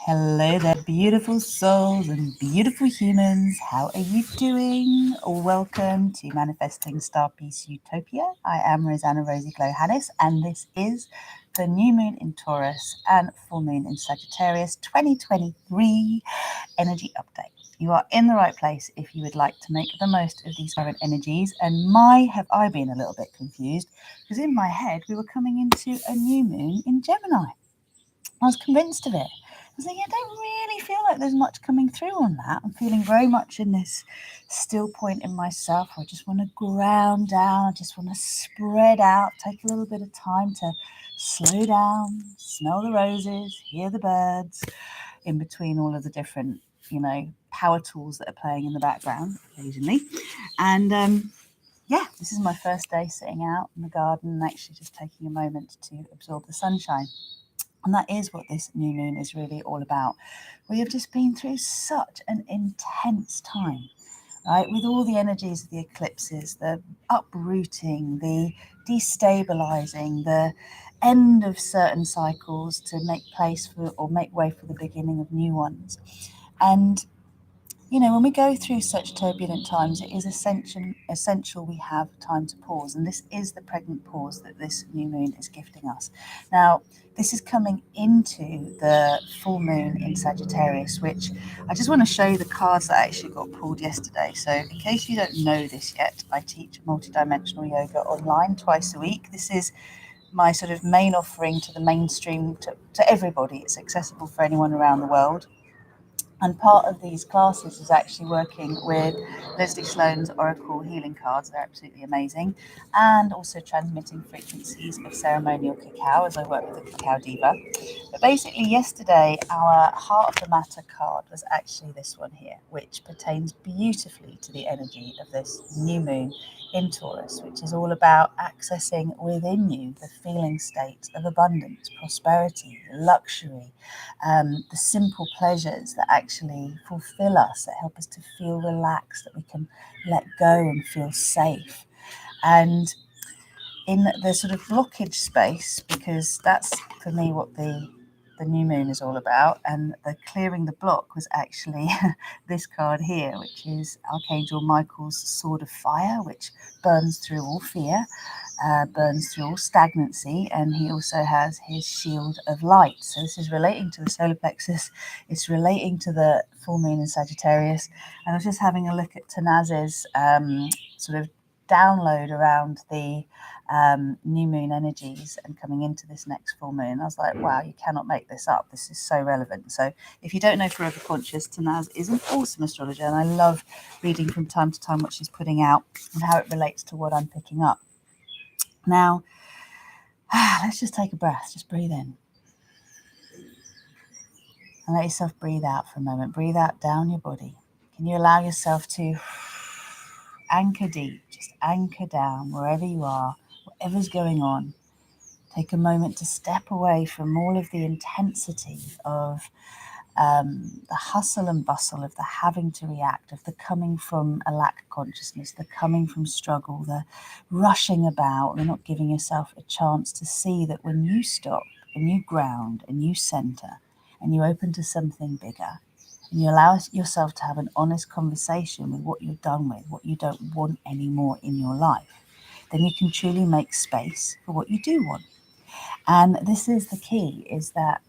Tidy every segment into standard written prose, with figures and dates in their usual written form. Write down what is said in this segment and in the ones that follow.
Hello there, beautiful souls and beautiful humans. How are you doing? Welcome to Manifesting Star Peace Utopia. I am Rosanna Rosie Glow-Hannis, and this is the new moon in Taurus and full moon in Sagittarius 2023 energy update. You are in the right place if you would like to make the most of these current energies. And my, have I been a little bit confused, because in my head we were coming into a new moon in Gemini. I was convinced of it. I was thinking, I don't really feel like there's much coming through on that. I'm feeling very much in this still point in myself where I just want to ground down, I just want to spread out, take a little bit of time to slow down, smell the roses, hear the birds, in between all of the different, power tools that are playing in the background occasionally. And this is my first day sitting out in the garden and actually just taking a moment to absorb the sunshine. And that is what this new moon is really all about. We have just been through such an intense time, right? With all the energies of the eclipses, the uprooting, the destabilizing, the end of certain cycles to make place for or make way for the beginning of new ones. And when we go through such turbulent times, it is essential we have time to pause. And this is the pregnant pause that this new moon is gifting us. Now, this is coming into the full moon in Sagittarius, which I just want to show you the cards that I actually got pulled yesterday. So in case you don't know this yet, I teach multidimensional yoga online twice a week. This is my sort of main offering to the mainstream, to everybody. It's accessible for anyone around the world. And part of these classes is actually working with Leslie Sloan's Oracle healing cards. They're absolutely amazing. And also transmitting frequencies of ceremonial cacao as I work with the Cacao Diva. But basically yesterday, our Heart of the Matter card was actually this one here, which pertains beautifully to the energy of this new moon in Taurus, which is all about accessing within you the feeling state of abundance, prosperity, luxury, the simple pleasures that actually fulfill us, that help us to feel relaxed, that we can let go and feel safe. And in the sort of blockage space, because that's for me what the new moon is all about, and the clearing the block was actually this card here, which is Archangel Michael's Sword of Fire, which burns through all fear, burns through all stagnancy, and he also has his Shield of Light. So this is relating to the solar plexus, it's relating to the full moon in Sagittarius. And I was just having a look at Tanaz's sort of download around the new moon energies and coming into this next full moon. I was like, wow, you cannot make this up. This is so relevant. So if you don't know Forever Conscious, Tanaz is an awesome astrologer, and I love reading from time to time what she's putting out and how it relates to what I'm picking up. Now, let's just take a breath. Just breathe in. And let yourself breathe out for a moment. Breathe out down your body. Can you allow yourself to anchor deep? Just anchor down wherever you are, whatever's going on. Take a moment to step away from all of the intensity of the hustle and bustle of the having to react, of the coming from a lack of consciousness, the coming from struggle, the rushing about, the not giving yourself a chance to see that when you stop and you ground and you center and you open to something bigger, and you allow yourself to have an honest conversation with what you're done with, what you don't want anymore in your life, then you can truly make space for what you do want. And this is the key, is that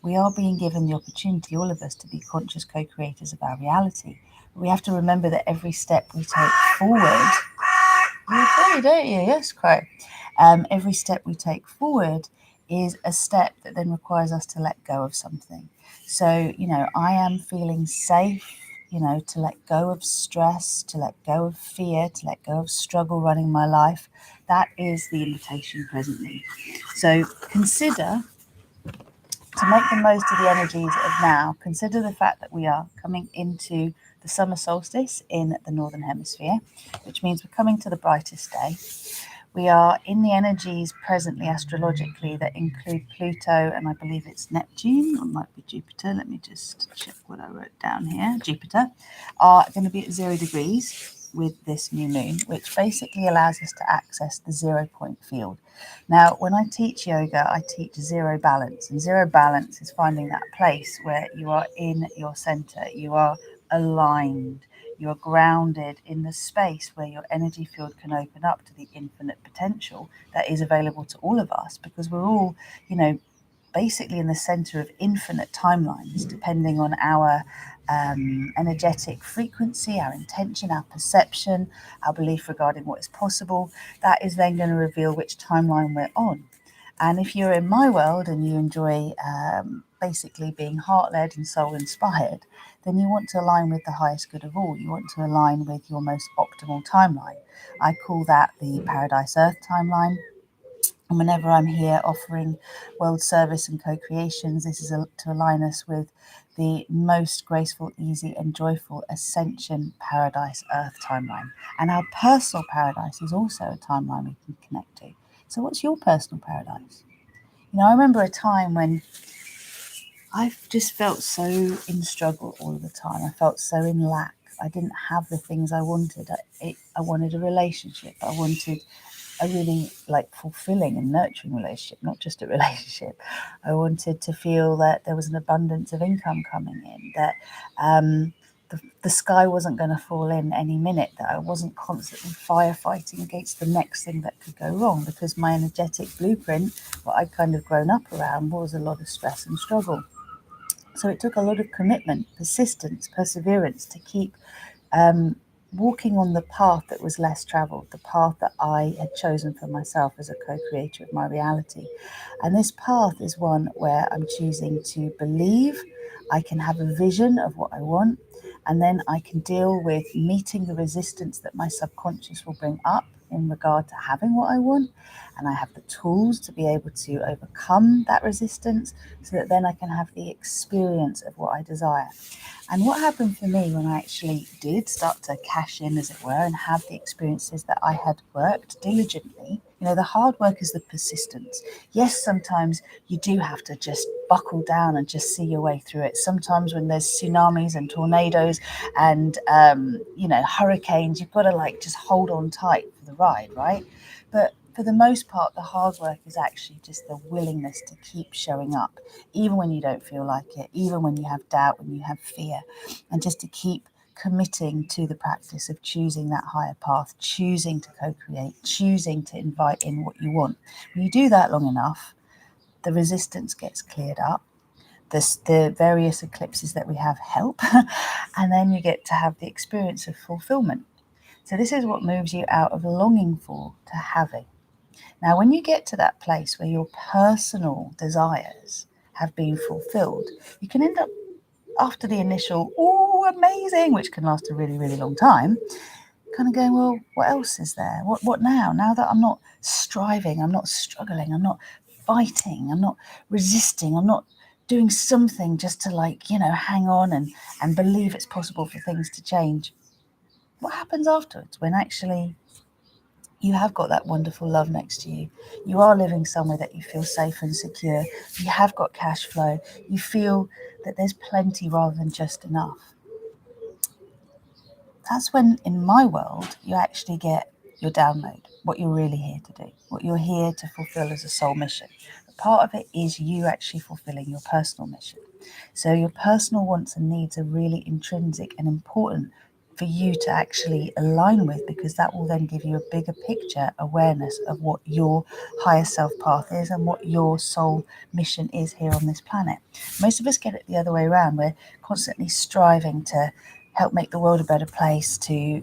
we are being given the opportunity, all of us, to be conscious co-creators of our reality. But we have to remember that every step we take forward, you do, don't you? Yes, quite. Every step we take forward is a step that then requires us to let go of something. So, I am feeling safe, to let go of stress, to let go of fear, to let go of struggle running my life. That is the invitation presently. So consider, to make the most of the energies of now, consider the fact that we are coming into the summer solstice in the Northern Hemisphere, which means we're coming to the brightest day. We are in the energies presently astrologically that include Pluto, and I believe it's Neptune, or it might be Jupiter. Let me just check what I wrote down here. Jupiter are going to be at 0 degrees. with this new moon, which basically allows us to access the 0 point field. Now, when I teach yoga, I teach zero balance, and zero balance is finding that place where you are in your center, you are aligned, you are grounded in the space where your energy field can open up to the infinite potential that is available to all of us, because we're all, basically in the center of infinite timelines, depending on our energetic frequency, our intention, our perception, our belief regarding what is possible. That is then going to reveal which timeline we're on. And if you're in my world and you enjoy basically being heart-led and soul-inspired, then you want to align with the highest good of all. You want to align with your most optimal timeline. I call that the Paradise Earth timeline. And whenever I'm here offering world service and co-creations, this is to align us with the most graceful, easy and joyful ascension paradise earth timeline. And our personal paradise is also a timeline we can connect to. So what's your personal paradise? I remember a time when I just felt so in struggle all the time. I felt so in lack. I didn't have the things I wanted. I wanted a relationship. I wanted a really fulfilling and nurturing relationship, not just a relationship. I wanted to feel that there was an abundance of income coming in, that the sky wasn't going to fall in any minute, that I wasn't constantly firefighting against the next thing that could go wrong, because my energetic blueprint, what I'd kind of grown up around, was a lot of stress and struggle. So it took a lot of commitment, persistence, perseverance to keep walking on the path that was less traveled, the path that I had chosen for myself as a co-creator of my reality. And this path is one where I'm choosing to believe, I can have a vision of what I want, and then I can deal with meeting the resistance that my subconscious will bring up in regard to having what I want. And I have the tools to be able to overcome that resistance so that then I can have the experience of what I desire. And what happened for me when I actually did start to cash in, as it were, and have the experiences that I had worked diligently, the hard work is the persistence. Yes, sometimes you do have to just buckle down and just see your way through it. Sometimes when there's tsunamis and tornadoes and, hurricanes, you've got to just hold on tight for the ride, right? But for the most part, the hard work is actually just the willingness to keep showing up, even when you don't feel like it, even when you have doubt, when you have fear, and just to keep committing to the practice of choosing that higher path, choosing to co-create, choosing to invite in what you want. When you do that long enough, the resistance gets cleared up. The various eclipses that we have help, and then you get to have the experience of fulfillment. So this is what moves you out of longing for to having. Now, when you get to that place where your personal desires have been fulfilled, you can end up, after the initial, oh, amazing, which can last a really, really long time, kind of going, well, what else is there? What now? Now that I'm not striving, I'm not struggling, I'm not fighting, I'm not resisting, I'm not doing something just to hang on and believe it's possible for things to change. What happens afterwards when actually you have got that wonderful love next to you? You are living somewhere that you feel safe and secure. You have got cash flow. You feel that there's plenty rather than just enough. That's when, in my world, you actually get your download, what you're really here to do, what you're here to fulfill as a soul mission. But part of it is you actually fulfilling your personal mission. So your personal wants and needs are really intrinsic and important for you to actually align with, because that will then give you a bigger picture awareness of what your higher self path is and what your soul mission is here on this planet. Most of us get it the other way around. We're constantly striving to help make the world a better place, to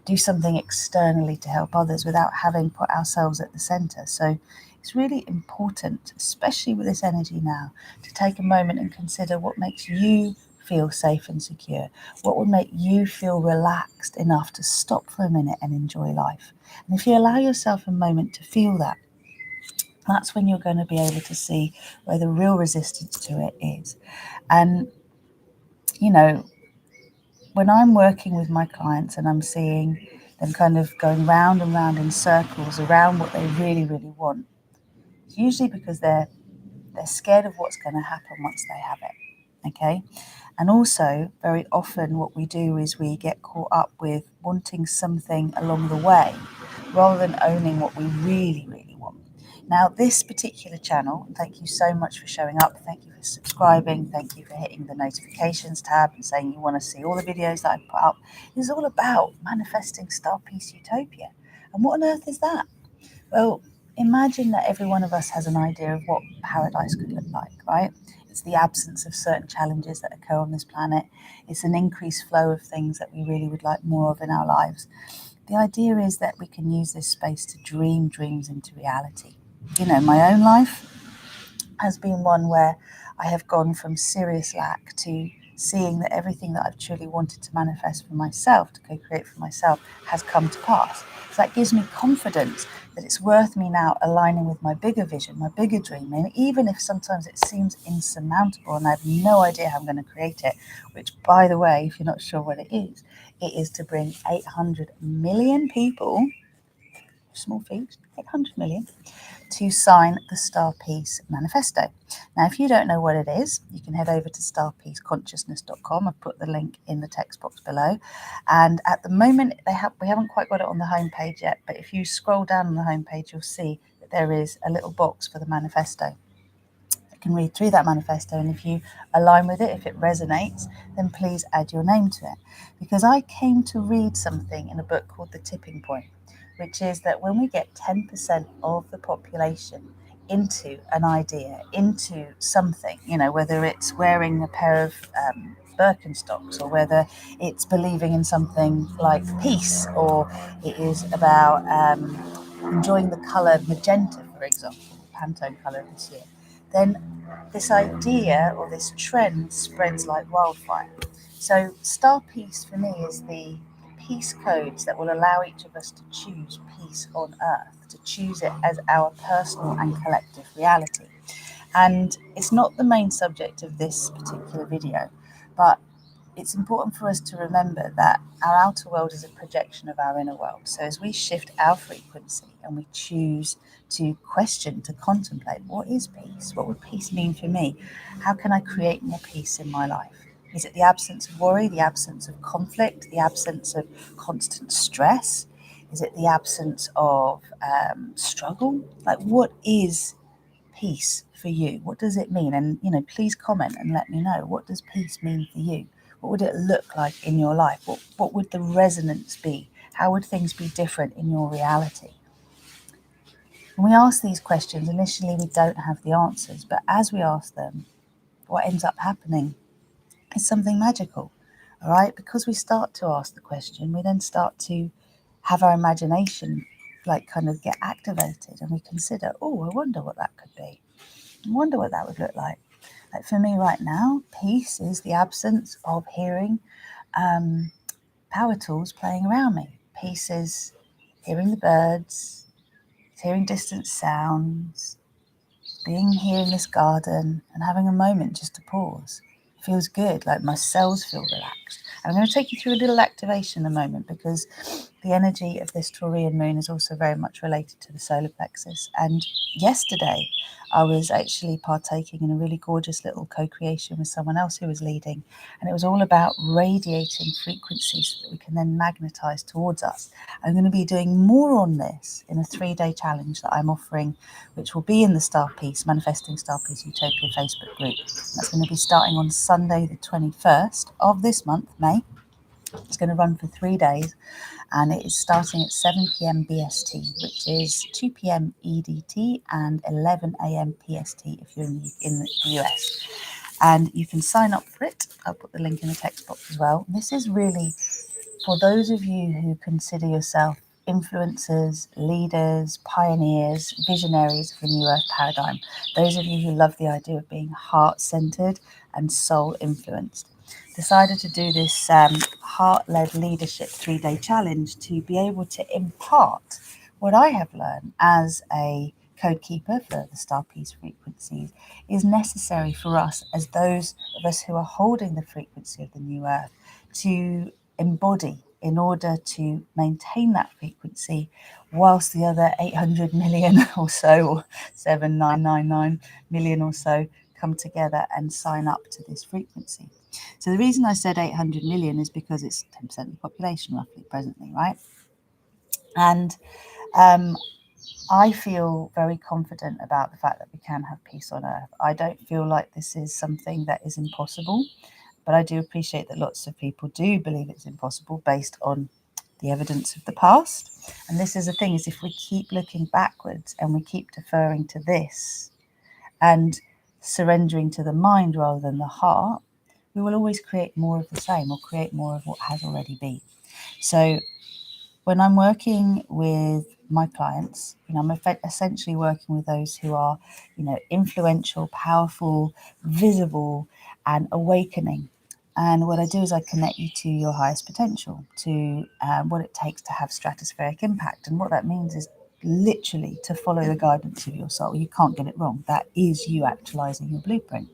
do something externally to help others without having put ourselves at the center. So it's really important, especially with this energy now, to take a moment and consider what makes you feel safe and secure, what would make you feel relaxed enough to stop for a minute and enjoy life. And if you allow yourself a moment to feel that, that's when you're going to be able to see where the real resistance to it is. And when I'm working with my clients and I'm seeing them kind of going round and round in circles around what they really, really want, it's usually because they're scared of what's going to happen once they have it. Okay. And also, very often, what we do is we get caught up with wanting something along the way rather than owning what we really, really want. Now, this particular channel, thank you so much for showing up. Thank you for subscribing. Thank you for hitting the notifications tab and saying you want to see all the videos that I put up. This is all about manifesting star peace utopia. And what on earth is that? Well, imagine that every one of us has an idea of what paradise could look like, right? It's the absence of certain challenges that occur on this planet. It's an increased flow of things that we really would like more of in our lives. The idea is that we can use this space to dream dreams into reality. You know, my own life has been one where I have gone from serious lack to seeing that everything that I've truly wanted to manifest for myself, to co-create for myself, has come to pass. So that gives me confidence that it's worth me now aligning with my bigger vision, my bigger dream. And even if sometimes it seems insurmountable and I have no idea how I'm going to create it, which, by the way, if you're not sure what it is to bring 800 million people, small feat, 800 million, to sign the Star Peace Manifesto. Now, if you don't know what it is, you can head over to starpeaceconsciousness.com. I've put the link in the text box below. And at the moment, we haven't quite got it on the homepage yet, but if you scroll down on the homepage, you'll see that there is a little box for the manifesto. You can read through that manifesto, and if you align with it, if it resonates, then please add your name to it. Because I came to read something in a book called The Tipping Point, which is that when we get 10% of the population into an idea, into something, you know, whether it's wearing a pair of Birkenstocks, or whether it's believing in something like peace, or it is about enjoying the colour magenta, for example, Pantone colour this year, then this idea or this trend spreads like wildfire. So Star Peace for me is the peace codes that will allow each of us to choose peace on earth, to choose it as our personal and collective reality. And it's not the main subject of this particular video, but it's important for us to remember that our outer world is a projection of our inner world. So as we shift our frequency and we choose to question, to contemplate, what is peace? What would peace mean for me? How can I create more peace in my life? Is it the absence of worry, the absence of conflict, the absence of constant stress? Is it the absence of struggle? Like, what is peace for you? What does it mean? And, you know, please comment and let me know. What does peace mean for you? What would it look like in your life? What would the resonance be? How would things be different in your reality? When we ask these questions, initially we don't have the answers, but as we ask them, what ends up happening is something magical, all right? Because we start to ask the question, we then start to have our imagination like kind of get activated, and we consider, oh, I wonder what that could be. I wonder what that would look like. Like for me right now, peace is the absence of hearing power tools playing around me. Peace is hearing the birds, hearing distant sounds, being here in this garden and having a moment just to pause. It feels good, like my cells feel relaxed. And I'm going to take you through a little activation in a moment, because the energy of this Taurian moon is also very much related to the solar plexus. And yesterday, I was actually partaking in a really gorgeous little co-creation with someone else who was leading. And it was all about radiating frequencies so that we can then magnetize towards us. I'm going to be doing more on this in a 3-day challenge that I'm offering, which will be in the Star Peace, Manifesting Star Peace Utopia Facebook group. That's going to be starting on Sunday, the 21st of this month, May. It's going to run for 3 days, and it is starting at 7 p.m. BST, which is 2 p.m. EDT and 11 a.m. PST if you're in the US. And you can sign up for it. I'll put the link in the text box as well. This is really for those of you who consider yourself influencers, leaders, pioneers, visionaries of the New Earth paradigm. Those of you who love the idea of being heart-centered and soul-influenced. Decided to do this heart-led leadership 3-day challenge to be able to impart what I have learned as a code keeper for the Star Peace frequencies is necessary for us, as those of us who are holding the frequency of the New Earth, to embody in order to maintain that frequency, whilst the other 800 million or so, or 7,999 million or so, come together and sign up to this frequency. So the reason I said 800 million is because it's 10% of the population roughly presently, right? And I feel very confident about the fact that we can have peace on earth. I don't feel like this is something that is impossible, but I do appreciate that lots of people do believe it's impossible based on the evidence of the past. And this is the thing, is if we keep looking backwards and we keep deferring to this and surrendering to the mind rather than the heart, we will always create more of the same, or create more of what has already been. So when I'm working with my clients, I'm essentially working with those who are, influential, powerful, visible, and awakening. And what I do is I connect you to your highest potential, to what it takes to have stratospheric impact. And what that means is literally to follow the guidance of your soul. You can't get it wrong. That is you actualizing your blueprint,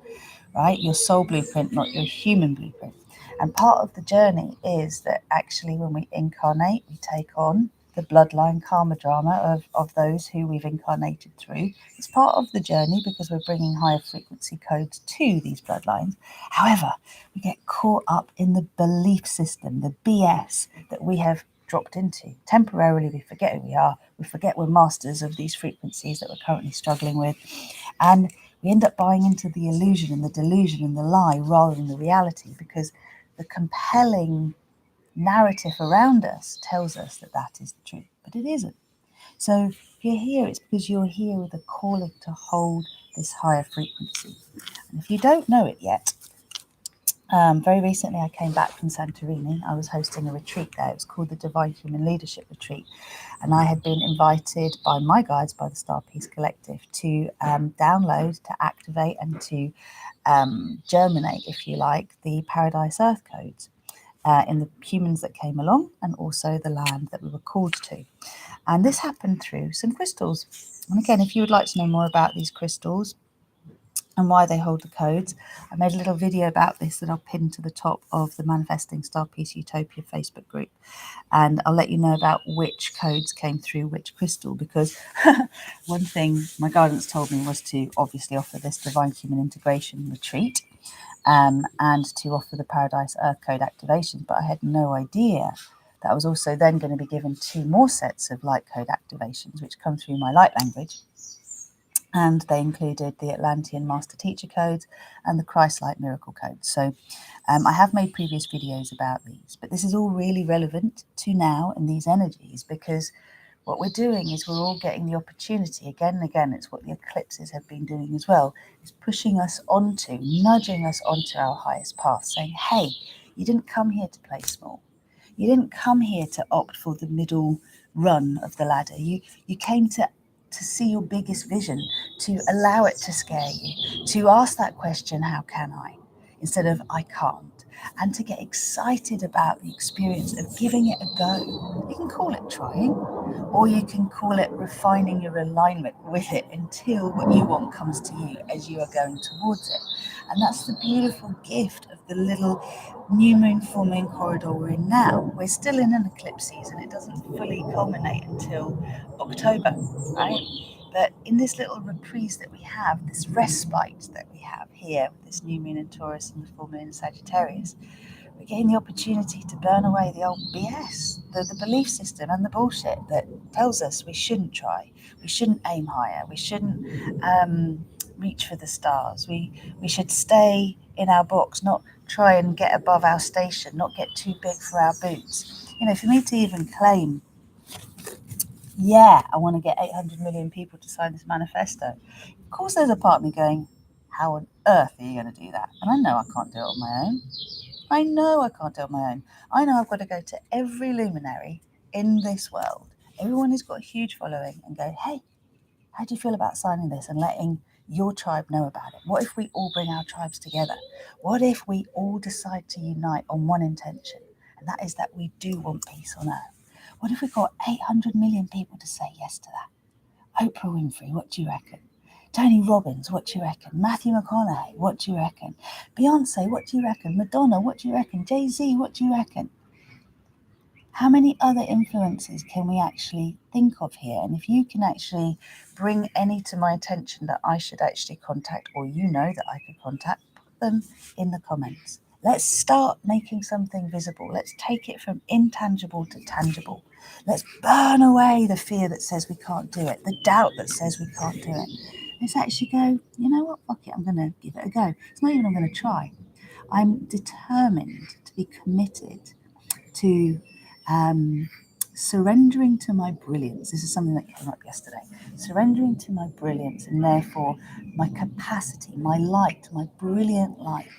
right? Your soul blueprint, not your human blueprint. And part of the journey is that actually when we incarnate, we take on the bloodline karma drama of those who we've incarnated through. It's part of the journey because we're bringing higher frequency codes to these bloodlines. However, we get caught up in the belief system, the BS that we have dropped into. Temporarily, we forget who we are. We forget we're masters of these frequencies that we're currently struggling with. And we end up buying into the illusion and the delusion and the lie rather than the reality, because the compelling narrative around us tells us that that is the truth, but it isn't. So if you're here, it's because you're here with a calling to hold this higher frequency. And if you don't know it yet, very recently I came back from Santorini. I was hosting a retreat there. It was called the Divine Human Leadership Retreat. And I had been invited by my guides, by the Star Peace Collective, to download, to activate, and to germinate, if you like, the Paradise Earth codes in the humans that came along, and also the land that we were called to. And this happened through some crystals. And again, if you would like to know more about these crystals and why they hold the codes, I made a little video about this that I'll pin to the top of the Manifesting Star Peace Utopia Facebook group. And I'll let you know about which codes came through which crystal, because one thing my guidance told me was to obviously offer this Divine Human Integration retreat and to offer the Paradise Earth Code activations. But I had no idea that I was also then going to be given 2 more sets of light code activations, which come through my light language. And they included the Atlantean Master Teacher Codes and the Christ-like Miracle Codes. So I have made previous videos about these, but this is all really relevant to now and these energies, because what we're doing is we're all getting the opportunity again and again. It's what the eclipses have been doing as well, is pushing us onto, nudging us onto our highest path, saying, hey, you didn't come here to play small. You didn't come here to opt for the middle run of the ladder. You came to see your biggest vision, to allow it to scare you, to ask that question, how can I, instead of I can't, and to get excited about the experience of giving it a go. You can call it trying, or you can call it refining your alignment with it until what you want comes to you as you are going towards it. And that's the beautiful gift of the little new moon, full moon corridor we're in now. We're still in an eclipse season. It doesn't fully culminate until October, right? But in this little reprise that we have, this respite that we have here with this new moon in Taurus and the full moon in Sagittarius, we're getting the opportunity to burn away the old BS, the belief system and the bullshit that tells us we shouldn't try, we shouldn't aim higher, we shouldn't reach for the stars, we should stay in our box, not try and get above our station, not get too big for our boots. For me to even claim, I want to get 800 million people to sign this manifesto, of course there's a part of me going, how on earth are you going to do that? And I know I can't do it on my own. I know I can't do it on my own. I know I've got to go to every luminary in this world, everyone who's got a huge following, and go, hey, how do you feel about signing this and letting your tribe know about it? What if we all bring our tribes together? What if we all decide to unite on one intention? And that is that we do want peace on earth. What if we got 800 million people to say yes to that? Oprah Winfrey, what do you reckon? Tony Robbins, what do you reckon? Matthew McConaughey, what do you reckon? Beyonce, what do you reckon? Madonna, what do you reckon? Jay-Z, what do you reckon? How many other influences can we actually think of here? And if you can actually bring any to my attention that I should actually contact, or you know that I could contact, put them in the comments. Let's start making something visible. Let's take it from intangible to tangible. Let's burn away the fear that says we can't do it, the doubt that says we can't do it. Let's actually go, you know what, fuck it, I'm going to give it a go. It's not even I'm going to try. I'm determined to be committed to surrendering to my brilliance. This is something that came up yesterday. Surrendering to my brilliance, and therefore my capacity, my light, my brilliant light,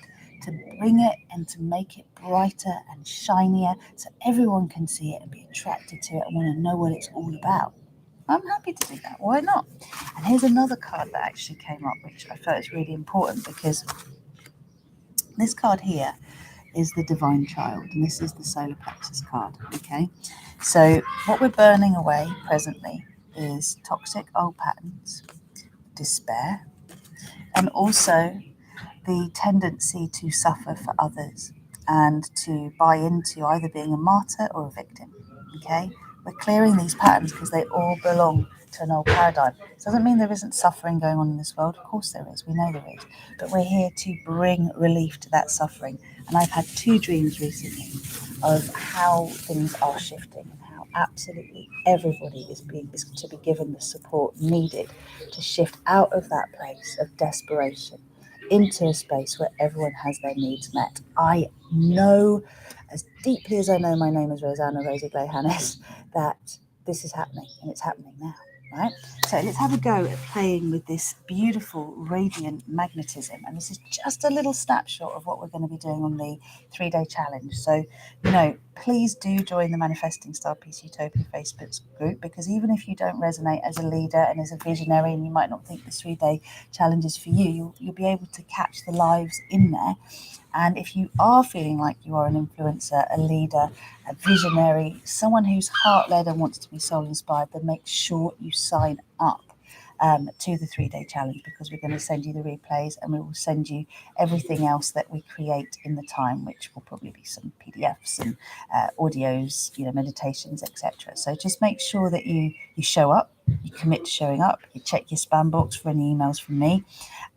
to bring it and to make it brighter and shinier so everyone can see it and be attracted to it and want to know what it's all about. I'm happy to do that. Why not? And here's another card that actually came up, which I felt is really important, because this card here is the Divine Child, and this is the Solar Plexus card. Okay, so what we're burning away presently is toxic old patterns, despair, and also the tendency to suffer for others and to buy into either being a martyr or a victim. Okay, we're clearing these patterns because they all belong to an old paradigm. It doesn't mean there isn't suffering going on in this world. Of course there is. We know there is. But we're here to bring relief to that suffering. And I've had 2 dreams recently of how things are shifting and how absolutely everybody is to be given the support needed to shift out of that place of desperation into a space where everyone has their needs met. I know, as deeply as I know my name is Rosanna Rosie Glow-Hannes, that this is happening, and it's happening now, right? So let's have a go at playing with this beautiful radiant magnetism. And this is just a little snapshot of what we're going to be doing on the 3-day challenge. So, please do join the Manifesting Star Peace Utopia Facebook group, because even if you don't resonate as a leader and as a visionary, and you might not think the 3-day challenge is for you, you'll be able to catch the lives in there. And if you are feeling like you are an influencer, a leader, a visionary, someone who's heart-led and wants to be soul-inspired, then make sure you sign up to the 3-day challenge, because we're going to send you the replays and we will send you everything else that we create in the time, which will probably be some PDFs and audios, meditations, etc. So just make sure that you show up, you commit to showing up, you check your spam box for any emails from me.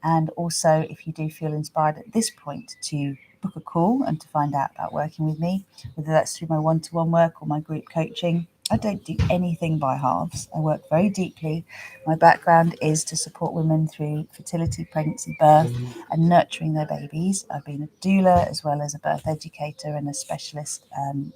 And also, if you do feel inspired at this point to book a call and to find out about working with me, whether that's through my one-to-one work or my group coaching, I don't do anything by halves. I work very deeply. My background is to support women through fertility, pregnancy, birth, and nurturing their babies. I've been a doula as well as a birth educator and a specialist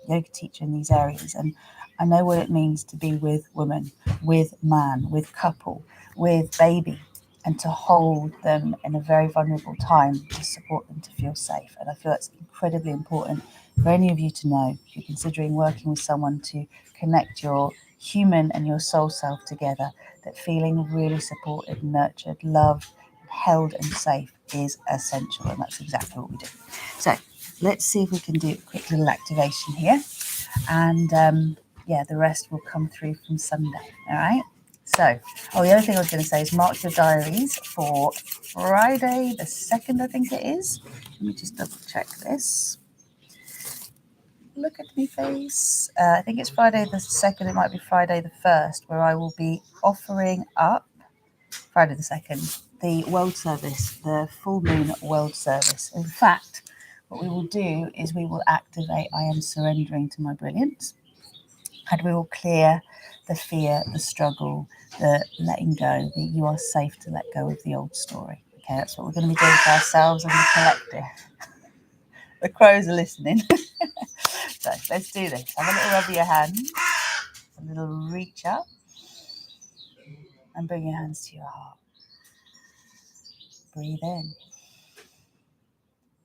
yoga teacher in these areas. And I know what it means to be with women, with man, with couple, with baby, and to hold them in a very vulnerable time, to support them to feel safe. And I feel that's incredibly important for any of you to know, if you're considering working with someone, to connect your human and your soul self together, that feeling really supported, nurtured, loved, held and safe is essential. And that's exactly what we do. So let's see if we can do a quick little activation here. And the rest will come through from Sunday. All right. So, the other thing I was going to say is mark your diaries for Friday the 2nd, I think it is. Let me just double check this. Look at me face. I think it's Friday the 2nd. It might be Friday the 1st, where I will be offering up, Friday the 2nd, the world service, the full moon world service. In fact, what we will do is we will activate I am surrendering to my brilliance. And we will clear the fear, the struggle, the letting go, that you are safe to let go of the old story. Okay, that's what we're going to be doing for ourselves and the collective. The crows are listening. So let's do this. Have a little rub of your hands, a little reach up, and bring your hands to your heart. Breathe in.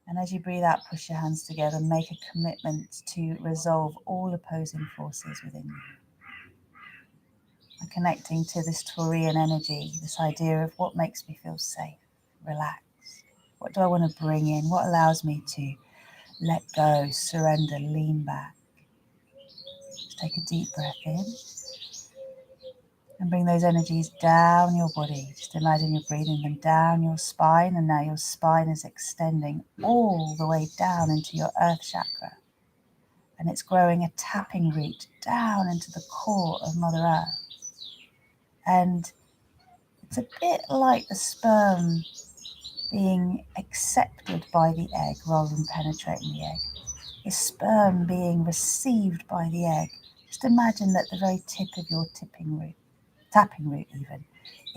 And as you breathe out, push your hands together. Make a commitment to resolve all opposing forces within you. I'm connecting to this Taurian energy, this idea of what makes me feel safe, relaxed. What do I want to bring in? What allows me to let go, surrender, lean back? Just take a deep breath in and bring those energies down your body. Just imagine you're breathing them down your spine, and now your spine is extending all the way down into your earth chakra. and it's growing a tapping root down into the core of Mother Earth. And it's a bit like the sperm being accepted by the egg rather than penetrating the egg. The sperm being received by the egg. Just imagine that the very tip of your tapping root even,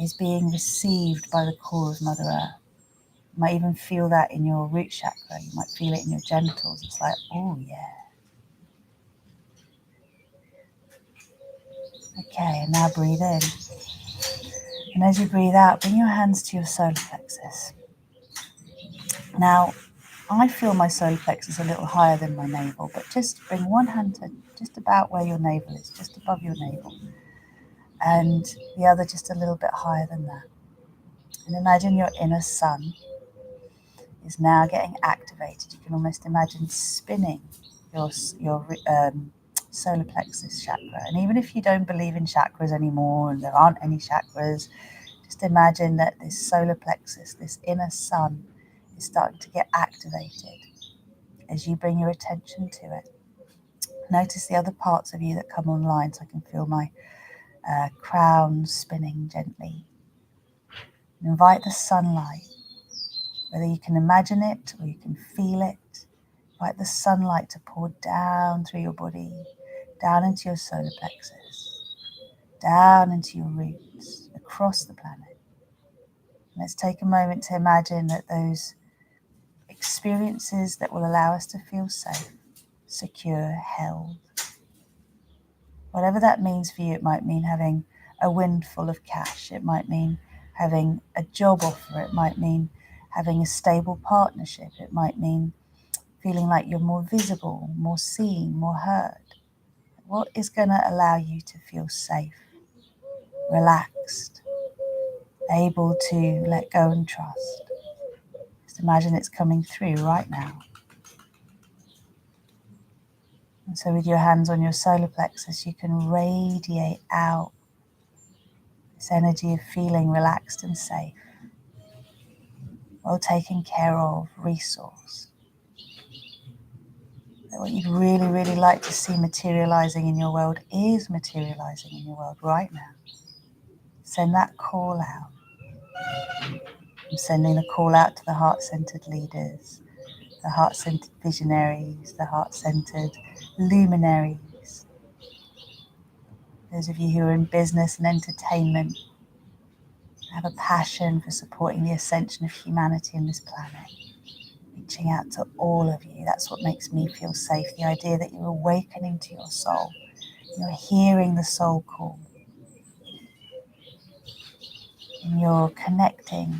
is being received by the core of Mother Earth. You might even feel that in your root chakra. You might feel it in your genitals. It's like, oh yeah. Okay, and now breathe in. And as you breathe out, bring your hands to your solar plexus. Now, I feel my solar plexus a little higher than my navel, but just bring one hand to just about where your navel is, just above your navel, and the other just a little bit higher than that. And imagine your inner sun is now getting activated. You can almost imagine spinning your solar plexus chakra. And even if you don't believe in chakras anymore and there aren't any chakras, just imagine that this solar plexus, this inner sun, is starting to get activated as you bring your attention to it. Notice the other parts of you that come online, so I can feel my crown spinning gently. And invite the sunlight, whether you can imagine it or you can feel it. Invite the sunlight to pour down through your body, down into your solar plexus, down into your roots, across the planet. And let's take a moment to imagine that those experiences that will allow us to feel safe, secure, held. Whatever that means for you, it might mean having a windfall of cash. It might mean having a job offer. It might mean having a stable partnership. It might mean feeling like you're more visible, more seen, more heard. What is going to allow you to feel safe, relaxed, able to let go and trust? Just imagine it's coming through right now. And so with your hands on your solar plexus, you can radiate out this energy of feeling relaxed and safe, well taken care of, resource. That what you'd really, really like to see materializing in your world is materializing in your world right now. Send that call out. I'm sending the call out to the heart-centered leaders, the heart-centered visionaries, the heart-centered luminaries. Those of you who are in business and entertainment, have a passion for supporting the ascension of humanity in this planet. Reaching out to all of you. That's what makes me feel safe. The idea that you're awakening to your soul. You're hearing the soul call. And you're connecting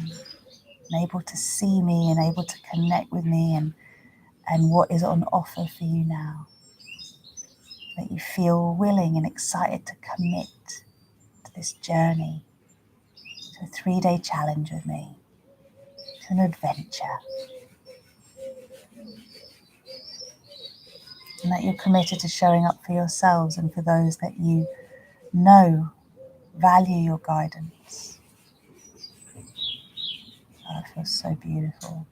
and able to see me and able to connect with me and what is on offer for you now. That you feel willing and excited to commit to this journey, to a 3-day challenge with me, to an adventure. And that you're committed to showing up for yourselves and for those that you know value your guidance. Oh, it feels so beautiful.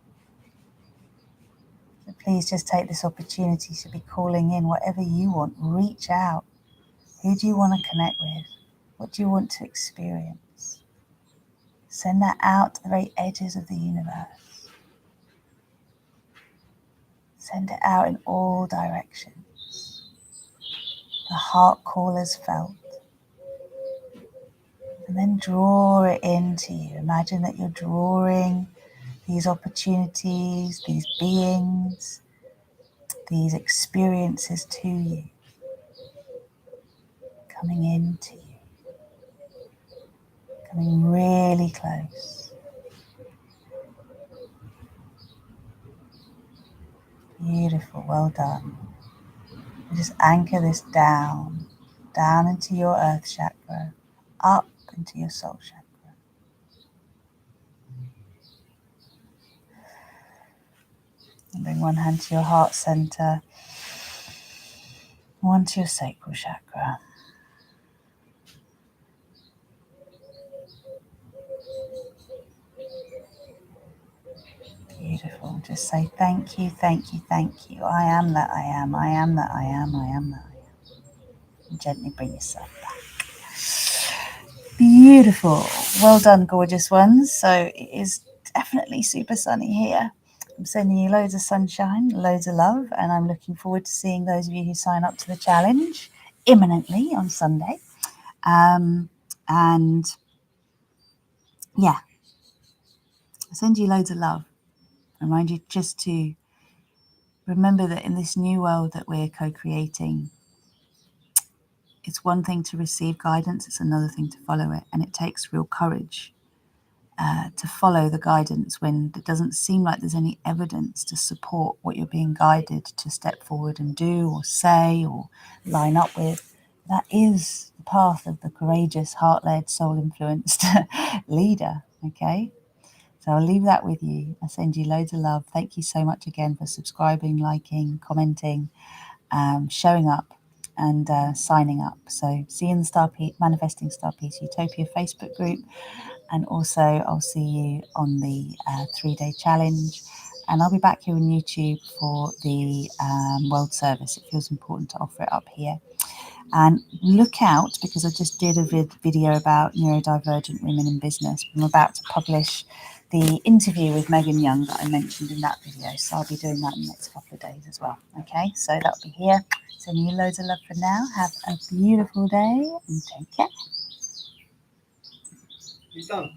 So please just take this opportunity to be calling in whatever you want. Reach out. Who do you want to connect with? What do you want to experience? Send that out to the very edges of the universe. Send it out in all directions. The heart call is felt. And then draw it into you. Imagine that you're drawing these opportunities, these beings, these experiences to you, coming into you, coming really close. Beautiful, well done. And just anchor this down into your earth chakra, up into your soul chakra. And bring one hand to your heart center, one to your sacral chakra. Beautiful. just say thank you, thank you, thank you. I am that I am. I am that I am. I am that I am. And gently bring yourself back. Beautiful. Well done, gorgeous ones. So it is definitely super sunny here. I'm sending you loads of sunshine, loads of love, and I'm looking forward to seeing those of you who sign up to the challenge imminently on Sunday. And yeah, I send you loads of love. I remind you just to remember that in this new world that we're co-creating, it's one thing to receive guidance, it's another thing to follow it. And it takes real courage to follow the guidance when it doesn't seem like there's any evidence to support what you're being guided to step forward and do or say or line up with. That is the path of the courageous, heart-led, soul-influenced leader, okay? So I'll leave that with you. I send you loads of love. Thank you so much again for subscribing, liking, commenting, showing up and signing up. So see you in the Manifesting Star Peace Utopia Facebook group. And also I'll see you on the 3-day challenge. And I'll be back here on YouTube for the World Service. It feels important to offer it up here. And look out, because I just did a video about neurodivergent women in business. I'm about to publish the interview with Megan Young that I mentioned in that video. So I'll be doing that in the next couple of days as well. Okay, so that'll be here. Sending you loads of love for now. Have a beautiful day and take care. He's done.